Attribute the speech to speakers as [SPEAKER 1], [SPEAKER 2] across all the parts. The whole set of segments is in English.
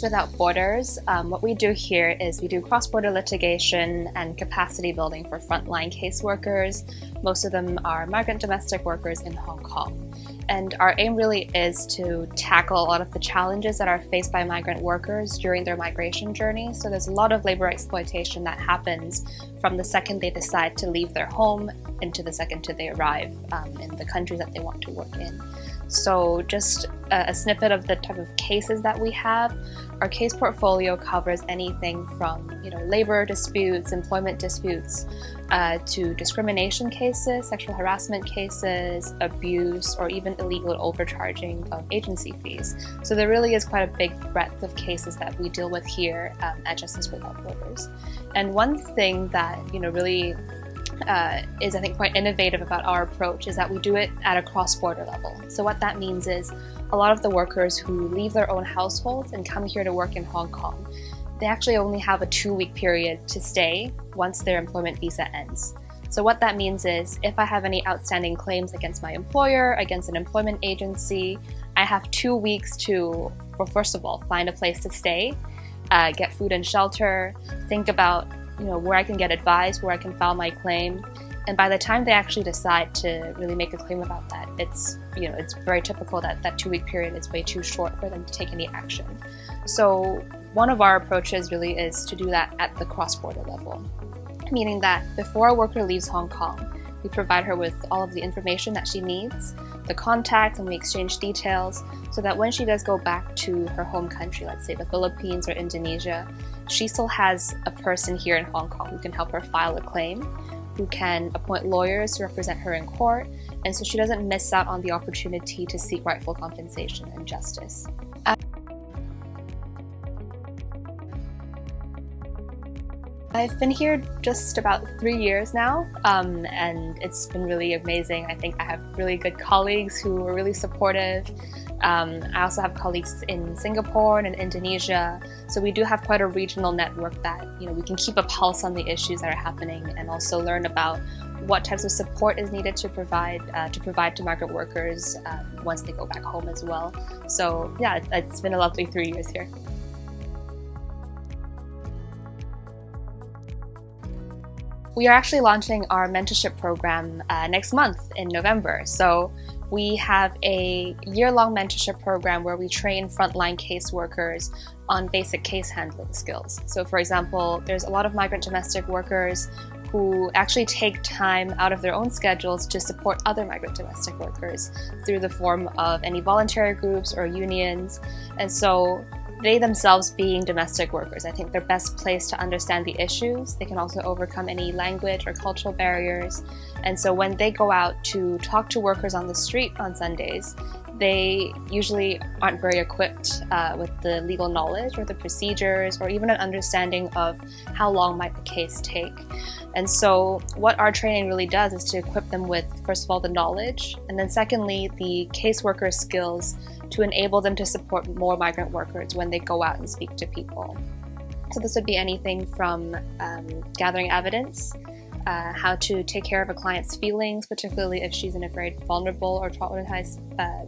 [SPEAKER 1] Lawyers Without Borders, what we do here is we do cross-border litigation and capacity building for frontline caseworkers. Most of them are migrant domestic workers in Hong Kong. And our aim really is to tackle a lot of the challenges that are faced by migrant workers during their migration journey. So there's a lot of labor exploitation that happens from the second they decide to leave their home into the second they arrive in the countries that they want to work in. So just a snippet of the type of cases that we have. Our case portfolio covers anything from labor disputes, employment disputes, to discrimination cases, sexual harassment cases, abuse, or even illegal overcharging of agency fees. So there really is quite a big breadth of cases that we deal with here at Justice Without Borders. And one thing that really is, I think, quite innovative about our approach is that we do it at a cross-border level. So what that means is a lot of the workers who leave their own households and come here to work in Hong Kong, they actually only have a 2-week period to stay once their employment visa ends. So what that means is if I have any outstanding claims against my employer, against an employment agency, I have 2 weeks to, well, first of all, find a place to stay, get food and shelter, think about where I can get advice, where I can file my claim. And by the time they actually decide to really make a claim about that, it's very typical that that 2-week period is way too short for them to take any action. So one of our approaches really is to do that at the cross-border level, meaning that before a worker leaves Hong Kong, we provide her with all of the information that she needs, the contacts, and we exchange details so that when she does go back to her home country, let's say the Philippines or Indonesia, she still has a person here in Hong Kong who can help her file a claim, who can appoint lawyers to represent her in court, and so she doesn't miss out on the opportunity to seek rightful compensation and justice. I've been here just about 3 years now, and it's been really amazing. I think I have really good colleagues who are really supportive. I also have colleagues in Singapore and in Indonesia, so we do have quite a regional network that we can keep a pulse on the issues that are happening and also learn about what types of support is needed to provide to migrant workers once they go back home as well. So yeah, it's been a lovely 3 years here. We are actually launching our mentorship program next month in November. So we have a year-long mentorship program where we train frontline caseworkers on basic case handling skills. So for example, there's a lot of migrant domestic workers who actually take time out of their own schedules to support other migrant domestic workers through the form of any voluntary groups or unions. And so they themselves being domestic workers, I think they're best placed to understand the issues. They can also overcome any language or cultural barriers. And so when they go out to talk to workers on the street on Sundays, they usually aren't very equipped with the legal knowledge or the procedures or even an understanding of how long might the case take. And so what our training really does is to equip them with, first of all, the knowledge, and then secondly, the caseworker skills to enable them to support more migrant workers when they go out and speak to people. So this would be anything from gathering evidence, how to take care of a client's feelings, particularly if she's in a very vulnerable or traumatized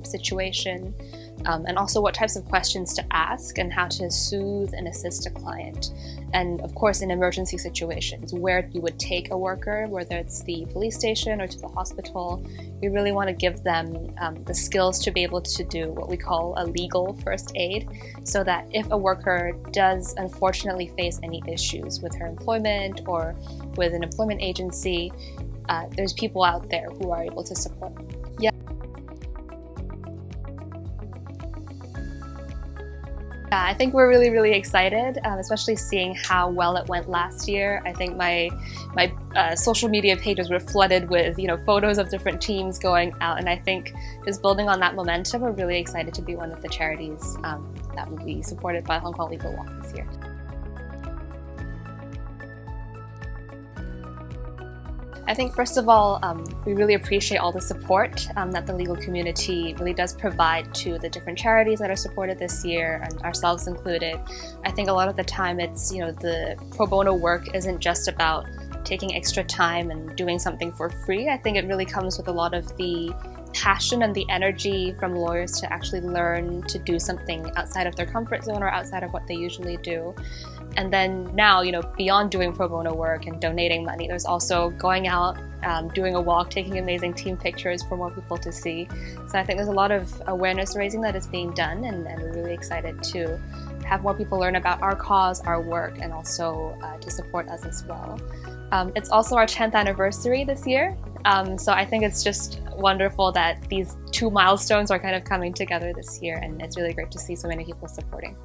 [SPEAKER 1] situation, and also what types of questions to ask and how to soothe and assist a client. And of course, in emergency situations, where you would take a worker, whether it's the police station or to the hospital, we really want to give them the skills to be able to do what we call a legal first aid, so that if a worker does unfortunately face any issues with her employment or with an employment agency, there's people out there who are able to support. Yeah. I think we're really, really excited, especially seeing how well it went last year. I think my social media pages were flooded with photos of different teams going out, and I think just building on that momentum, we're really excited to be one of the charities that will be supported by Hong Kong Legal Walk this year. I think first of all, we really appreciate all the support that the legal community really does provide to the different charities that are supported this year, and ourselves included. I think a lot of the time it's, the pro bono work isn't just about taking extra time and doing something for free. I think it really comes with a lot of the passion and the energy from lawyers to actually learn to do something outside of their comfort zone or outside of what they usually do. And then now, beyond doing pro bono work and donating money, there's also going out, doing a walk, taking amazing team pictures for more people to see. So I think there's a lot of awareness raising that is being done, and we're really excited to have more people learn about our cause, our work, and also to support us as well. It's also our 10th anniversary this year. So I think it's just wonderful that these two milestones are kind of coming together this year, and it's really great to see so many people supporting.